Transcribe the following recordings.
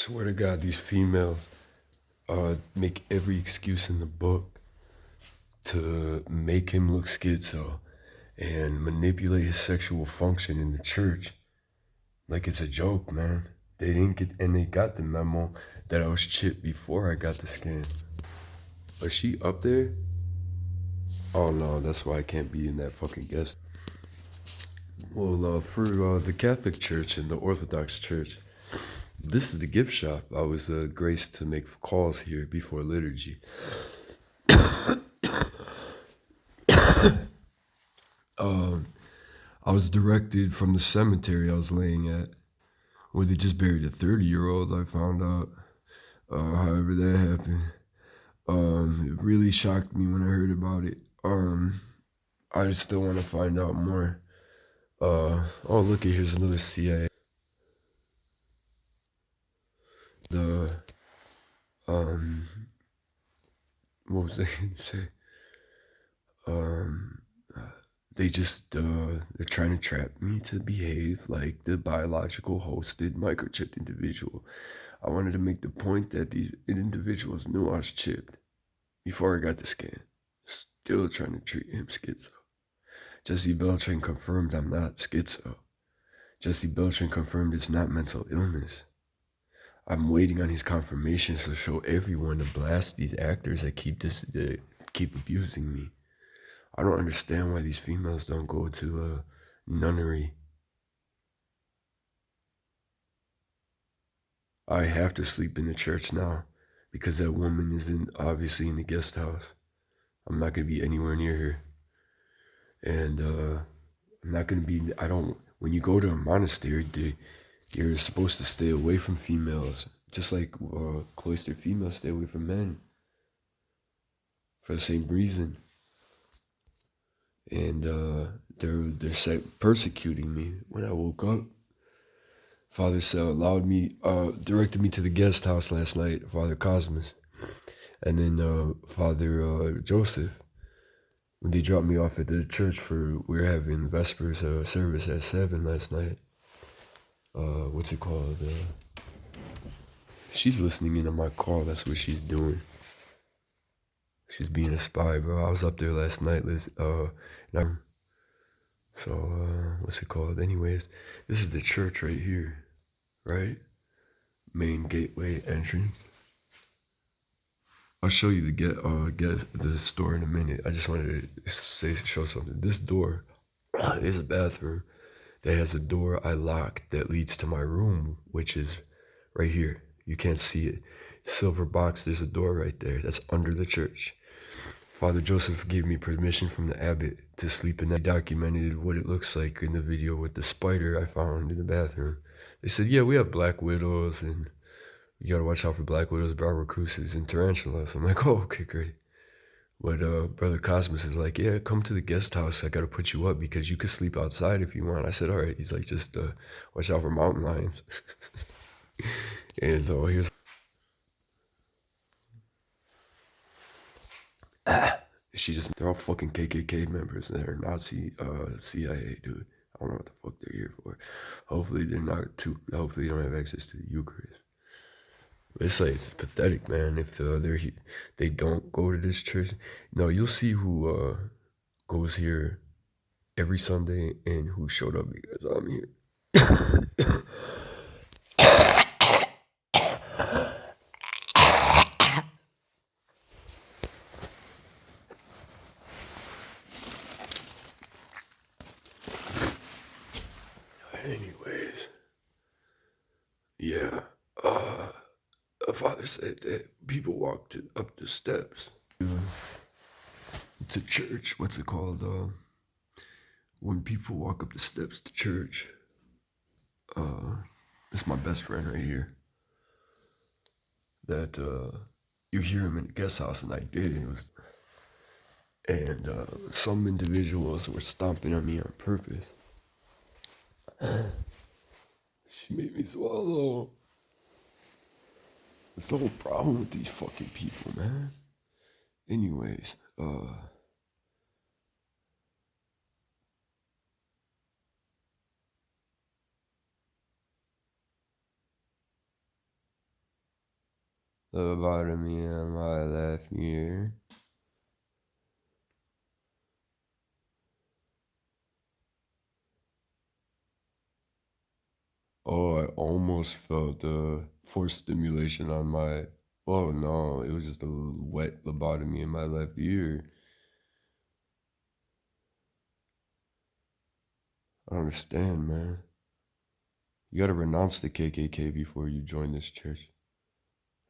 swear to God, these females make every excuse in the book to make him look schizo and manipulate his sexual function in the church like it's a joke, man. They didn't get, and they got the memo that I was chipped before I got the scan. Was she up there? Oh no, that's why I can't be in that fucking guest. Well, for the Catholic Church and the Orthodox Church, this is the gift shop. I was graced to make calls here before liturgy. I was directed from the cemetery I was laying at, where they just buried a 30-year-old, I found out. However that happened. It really shocked me when I heard about it. I just still want to find out more. Oh, look, here's another CIA. What was I going to say? They're trying to trap me to behave like the biological hosted microchipped individual. I wanted to make the point that these individuals knew I was chipped before I got the scan. Still trying to treat him schizo. Jesse Beltran confirmed I'm not schizo. Jesse Beltran confirmed it's not mental illness. I'm waiting on his confirmations to show everyone to blast these actors that keep abusing me. I don't understand why these females don't go to a nunnery. I have to sleep in the church now because that woman is obviously in the guest house. I'm not going to be anywhere near her. And I'm not going to be, when you go to a monastery, you're supposed to stay away from females. Just like cloistered females stay away from men. For the same reason. And they're persecuting me when I woke up. Father Cell directed me to the guest house last night, Father Cosmos. And then Father Joseph, when they dropped me off at the church we were having Vespers service at 7 last night. What's it called? She's listening in on my call, that's what she's doing. She's being a spy, bro. I was up there last night, what's it called? Anyways, this is the church right here, right? Main gateway entrance. I'll show you the store in a minute. I just wanted to show something. This door is a bathroom that has a door I locked that leads to my room, which is right here. You can't see it. Silver box, there's a door right there. That's under the church. Father Joseph gave me permission from the abbot to sleep in that. He documented what it looks like in the video with the spider I found in the bathroom. They said, yeah, we have black widows, and you gotta watch out for black widows, brown recluses, and tarantulas. I'm like, oh, okay, great. But Brother Cosmos is like, yeah, come to the guest house. I gotta put you up because you could sleep outside if you want. I said, all right. He's like, just watch out for mountain lions. And here's... they're all fucking KKK members. They're Nazi CIA, dude. I don't know what the fuck they're here for. Hopefully they don't have access to the Eucharist. It's pathetic, man. If they don't go to this church. No, you'll see who goes here every Sunday and who showed up because I'm here. Anyways, yeah, the father said that people walked up the steps. It's a church. What's it called? When people walk up the steps to church, it's my best friend right here. That you hear him in the guest house, and I did. And some individuals were stomping on me on purpose. She made me swallow. That's the whole problem with these fucking people, man. Anyways, Lobotomy in my left ear. Oh, I almost felt force stimulation on my. Oh no, it was just a wet lobotomy in my left ear. I don't understand, man. You gotta renounce the KKK before you join this church.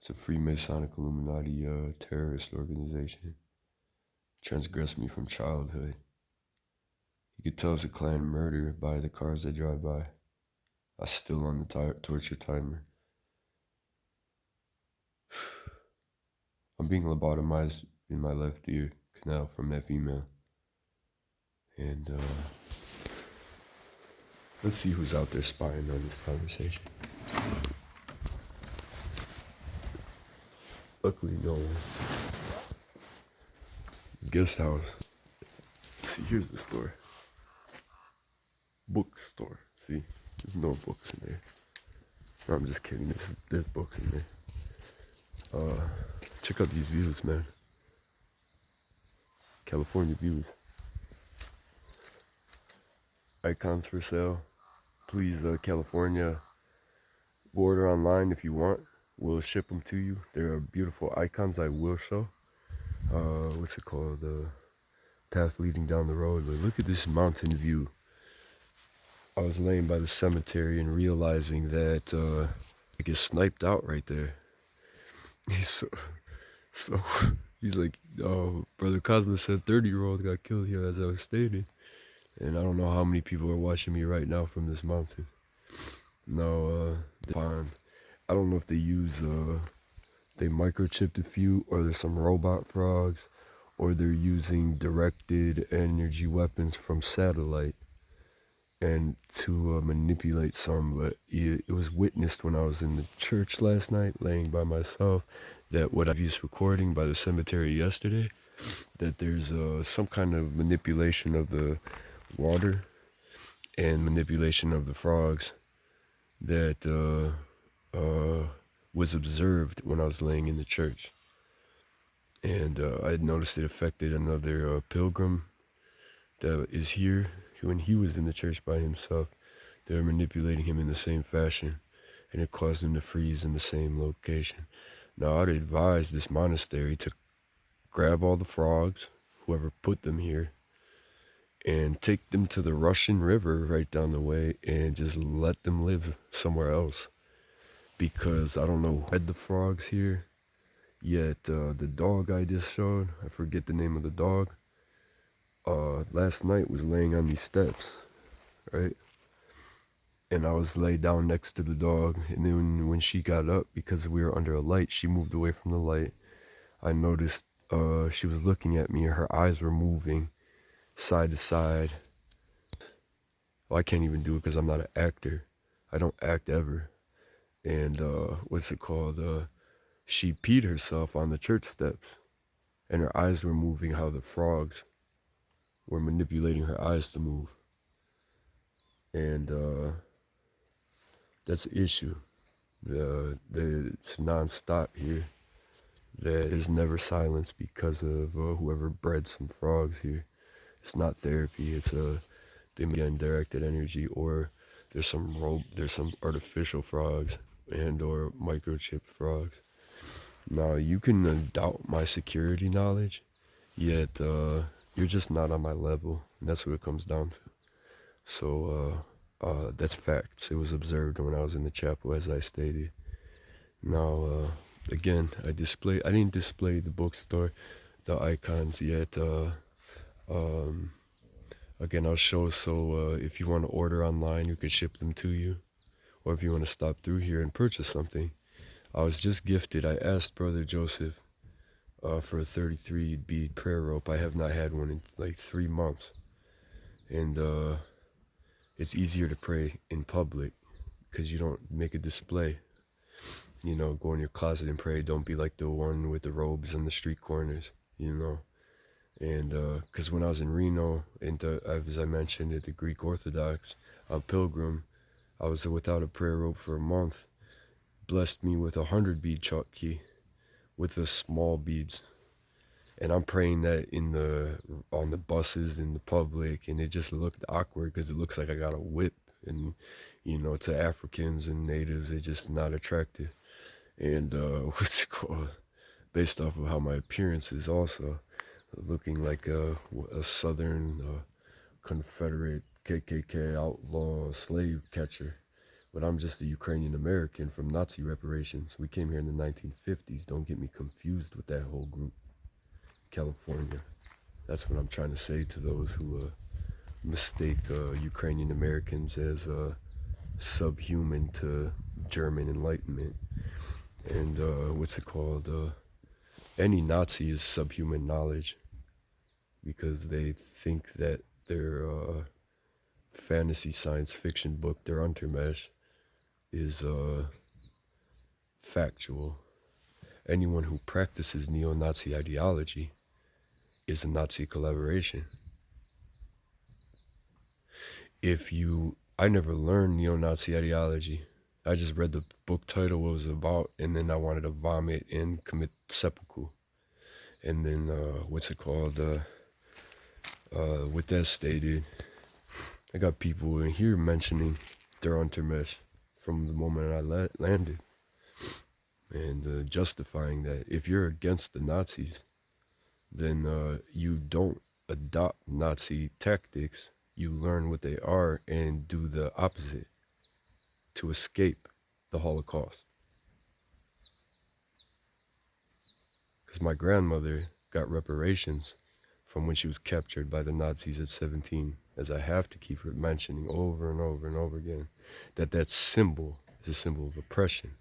It's a Freemasonic Illuminati terrorist organization. Transgressed me from childhood. You could tell it's a Klan murder by the cars that drive by. I'm still on the torture timer. I'm being lobotomized in my left ear canal from that female. And let's see who's out there spying on this conversation. Luckily, no one. Guest house. See, here's the store. Bookstore. See, there's no books in there. No, I'm just kidding. There's books in there. Check out these views, man. California views. Icons for sale. Please, California, order online if you want. We'll ship them to you. There are beautiful icons I will show. What's it called? The path leading down the road. But look at this mountain view. I was laying by the cemetery and realizing that I get sniped out right there. So he's like, oh, Brother Cosmo said 30-year-old got killed here as I was stating. And I don't know how many people are watching me right now from this mountain. No, the pond. I don't know if they use, they microchipped a few, or there's some robot frogs, or they're using directed energy weapons from satellite and to manipulate some. But it was witnessed when I was in the church last night, laying by myself, that what I've used recording by the cemetery yesterday, that there's some kind of manipulation of the water and manipulation of the frogs that was observed when I was laying in the church. And I had noticed it affected another pilgrim that is here. When he was in the church by himself, they were manipulating him in the same fashion, and it caused him to freeze in the same location. Now, I'd advise this monastery to grab all the frogs, whoever put them here, and take them to the Russian River right down the way and just let them live somewhere else. Because I don't know who had the frogs here, yet the dog I just showed, I forget the name of the dog, last night was laying on these steps, right? And I was laid down next to the dog, and then when she got up, because we were under a light, she moved away from the light. I noticed she was looking at me, and her eyes were moving side to side. Well, I can't even do it because I'm not an actor. I don't act ever. And what's it called? She peed herself on the church steps, and her eyes were moving how the frogs were manipulating her eyes to move. And that's the issue. It's nonstop here. There's never silence because of whoever bred some frogs here. It's not therapy. It's they get directed energy, or there's some artificial frogs and or microchip frogs. Now you can doubt my security knowledge, yet you're just not on my level, and that's what it comes down to. So that's facts. It was observed when I was in the chapel, as I stated. Now, again, I didn't display the bookstore, the icons yet. Again, I'll show, so if you want to order online, you can ship them to you. Or if you want to stop through here and purchase something. I was just gifted, I asked Brother Joseph for a 33 bead prayer rope. I have not had one in like 3 months. And it's easier to pray in public because you don't make a display. You know, go in your closet and pray. Don't be like the one with the robes on the street corners, you know. And because when I was in Reno, and as I mentioned, at the Greek Orthodox pilgrim, I was without a prayer rope for a month. Blessed me with 100 bead chalk key. with the small beads. And I'm praying that on the buses in the public, and it just looked awkward because it looks like I got a whip, and to Africans and natives, it's just not attractive. And what's it called? Based off of how my appearance is, also looking like a Southern Confederate KKK outlaw slave catcher. But I'm just a Ukrainian American from Nazi reparations. We came here in the 1950s. Don't get me confused with that whole group. California. That's what I'm trying to say to those who mistake Ukrainian Americans as subhuman to German Enlightenment. And what's it called? Any Nazi is subhuman knowledge, because they think that their fantasy science fiction book, Der Untermensch, is factual. Anyone who practices neo-Nazi ideology is a Nazi collaboration. I never learned neo-Nazi ideology. I just read the book title, what it was about, and then I wanted to vomit and commit seppuku. And then, with that stated, I got people in here mentioning Der Untermensch from the moment I landed, and justifying that if you're against the Nazis, then you don't adopt Nazi tactics. You learn what they are and do the opposite to escape the Holocaust. Because my grandmother got reparations from when she was captured by the Nazis at 17, as I have to keep mentioning over and over and over again, that symbol is a symbol of oppression.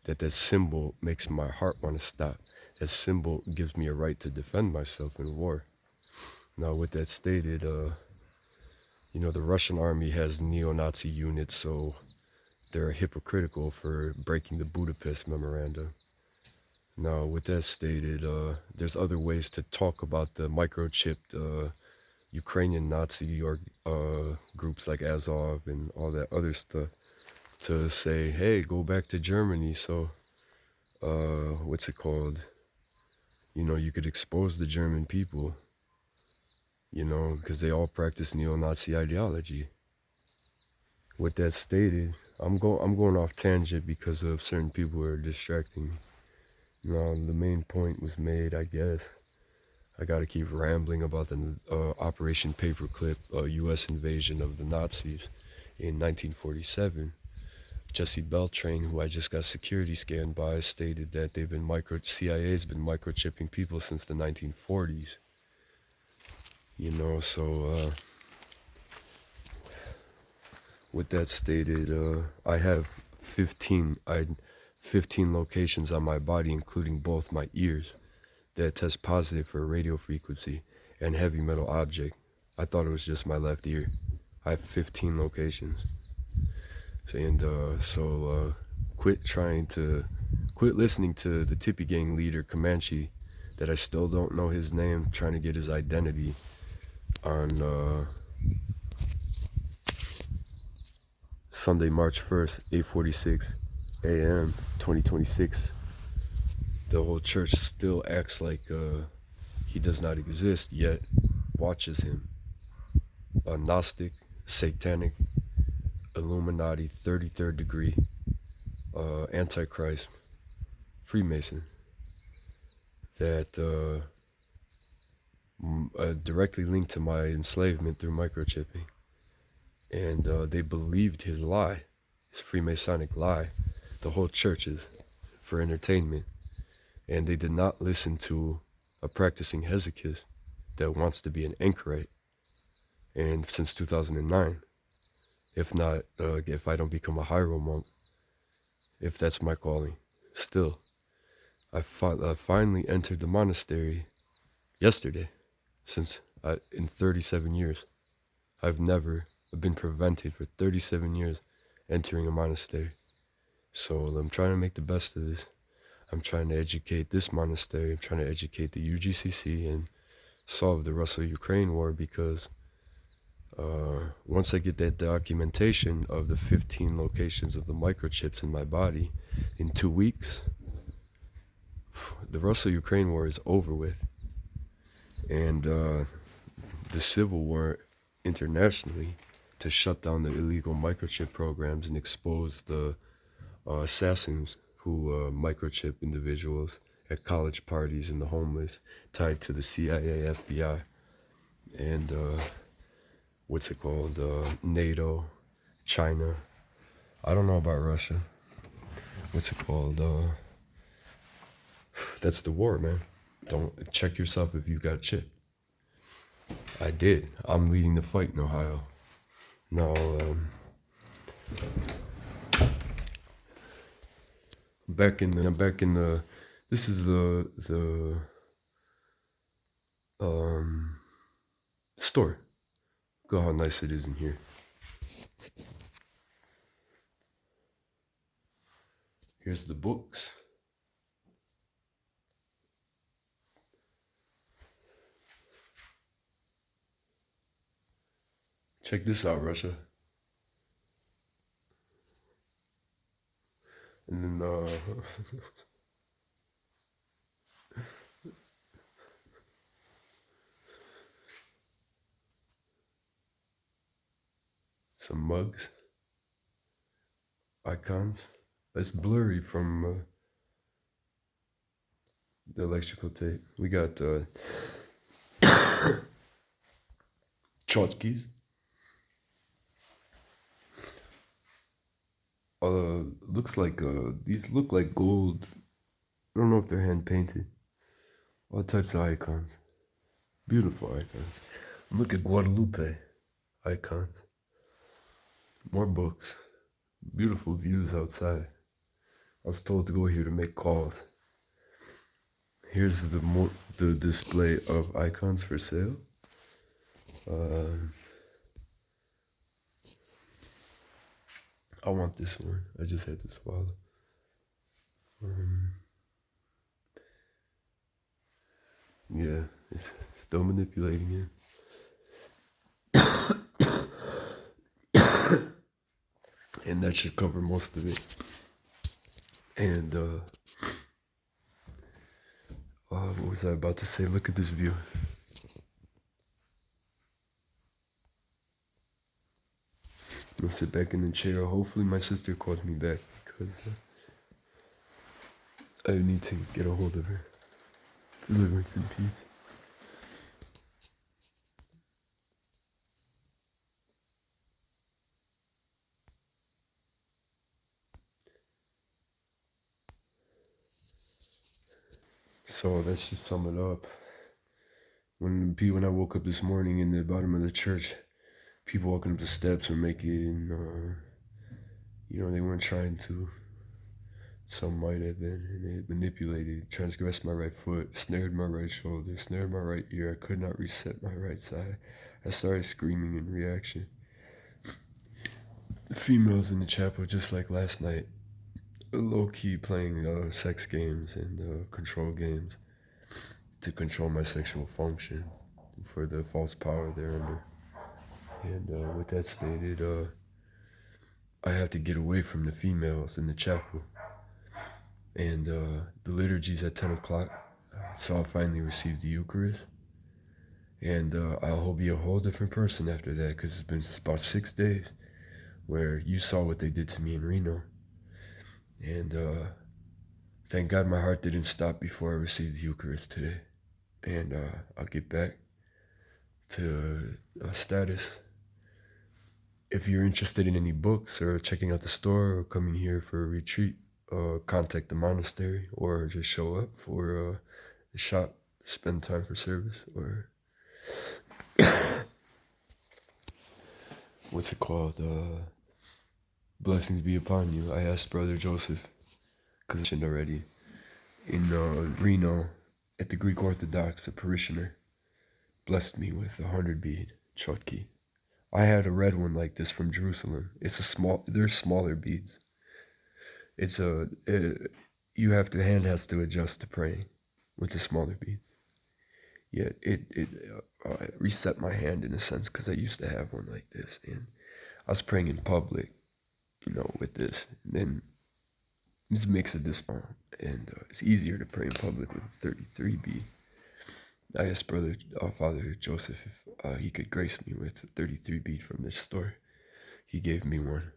That symbol makes my heart want to stop. That symbol gives me a right to defend myself in war. Now, with that stated, the Russian army has neo-Nazi units, so they're hypocritical for breaking the Budapest Memorandum. Now, with that stated, there's other ways to talk about the microchipped Ukrainian Nazi groups like Azov and all that other stuff, to say, hey, go back to Germany. So, what's it called? You could expose the German people, because they all practice neo-Nazi ideology. With that stated, I'm going off tangent because of certain people who are distracting me. Now, the main point was made, I guess. I gotta keep rambling about the Operation Paperclip, U.S. invasion of the Nazis in 1947. Jesse Beltrain, who I just got security scanned by, stated that CIA's been microchipping people since the 1940s. So with that stated, I have 15 locations on my body, including both my ears, that test positive for a radio frequency and heavy metal object. I thought it was just my left ear. I have 15 locations. And quit listening to the Tippy Gang leader, Comanche, that I still don't know his name, trying to get his identity on Sunday, March 1st, 8:46 a.m., 2026. The whole church still acts like he does not exist, yet watches him. A Gnostic, satanic, Illuminati, 33rd degree, Antichrist, Freemason, that directly linked to my enslavement through microchipping. And they believed his lie, his Freemasonic lie, the whole churches, for entertainment. And they did not listen to a practicing Hesychist that wants to be an anchorite, and since 2009. If not, if I don't become a Hieromonk monk, if that's my calling. Still, I finally entered the monastery yesterday, in 37 years. I've never been prevented for 37 years entering a monastery. So I'm trying to make the best of this. I'm trying to educate this monastery. I'm trying to educate the UGCC and solve the Russo-Ukraine war, because once I get that documentation of the 15 locations of the microchips in my body in 2 weeks, the Russo-Ukraine war is over with, and the civil war internationally to shut down the illegal microchip programs and expose the assassins who microchip individuals at college parties and the homeless, tied to the CIA, FBI, and what's it called? NATO, China. I don't know about Russia. What's it called? That's the war, man. Don't check yourself if you got chipped. I did. I'm leading the fight in Ohio. Now, back in the. This is the store. Look how nice it is in here. Here's the books. Check this out, Russia. And then some mugs, icons. It's blurry from the electrical tape. We got tchotchkes. Looks like these look like gold. I don't know if they're hand painted. All types of icons. Beautiful icons. Look at Guadalupe icons. More books. Beautiful views outside. I was told to go here to make calls. Here's the display of icons for sale. I want this one. I just had to swallow. Yeah, it's still manipulating it. And that should cover most of it. And what was I about to say? Look at this view. I'm gonna sit back in the chair. Hopefully my sister calls me back because I need to get a hold of her. Deliverance in peace. So let's just sum it up. When I woke up this morning in the bottom of the church, people walking up the steps were making, they weren't trying to. Some might have been, and they manipulated, transgressed my right foot, snared my right shoulder, snared my right ear. I could not reset my right side. I started screaming in reaction. The females in the chapel, just like last night, low-key playing sex games and control games to control my sexual function for the false power they're under. And with that stated, I have to get away from the females in the chapel. And the liturgy's at 10 o'clock, so I'll finally receive the Eucharist. And I'll be a whole different person after that, because it's been about 6 days where you saw what they did to me in Reno. And thank God my heart didn't stop before I received the Eucharist today. And I'll get back to status. If you're interested in any books or checking out the store or coming here for a retreat, contact the monastery or just show up for the shop, spend time for service, or what's it called? Blessings be upon you. I asked Brother Joseph, because I mentioned already, in Reno, at the Greek Orthodox, a parishioner blessed me with 100 bead tchotchke. I had a red one like this from Jerusalem. They're smaller beads. The hand has to adjust to praying with the smaller beads. Yet it reset my hand in a sense, because I used to have one like this, and I was praying in public, with this. And then This makes a discount, and it's easier to pray in public with a 33 bead. I asked Father Joseph if he could grace me with a 33 bead from this store. He gave me one.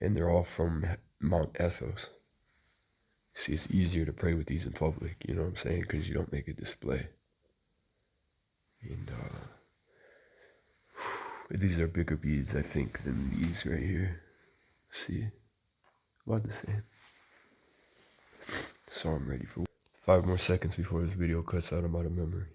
And they're all from Mount Ethos. See, it's easier to pray with these in public, you know what I'm saying? Because you don't make a display. And these are bigger beads, I think, than these right here. See? About the same. So I'm ready for 5 more seconds before this video cuts out. I'm out of memory.